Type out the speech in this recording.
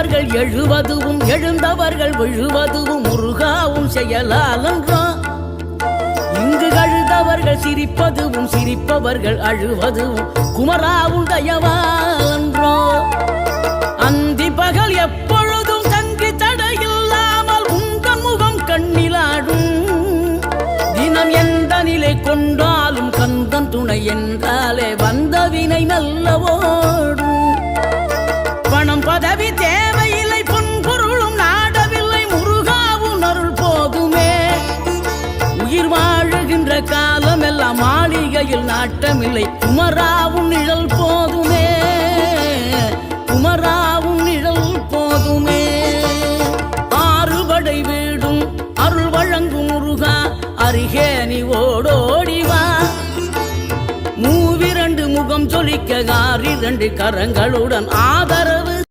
எழுந்தவர்கள் எழுவதுவும் எழுந்தவர்கள் விழுவதுவும் முருகாவும் செயலாலன்றோ இங்கு அழுதவர்கள் சிரிப்பதுவும் சிரிப்பவர்கள் அழுவதுவும் குமராவும் தயவாலன்றோ அந்தி பகல் எப்பொழுதும் தங்கி தடையில்லாமல் உங்கள் முகம் கண்ணிலாடும் தினம் எந்த நிலை கொண்டாலும் கந்தன் துணை என்றாலே வந்த வினை நல்லவோடும் பணம் பதவி தேவையில்லை பொன்பொருளும் நாடவில்லை முருகாவும் அருள் போதுமே உயிர் வாழுகின்ற காலம் எல்லாம் மாளிகையில் நாட்டமில்லை குமராவும் நிழல் போதுமே குமராவும் நிழல் போதுமே ஆறுபடை வீடும் அருள் வழங்கும் முருகா அருகே நீ ஓடோடிவா மூவிரண்டு முகம் ஜொலிக்க 6 கரங்களுடன் ஆதரவு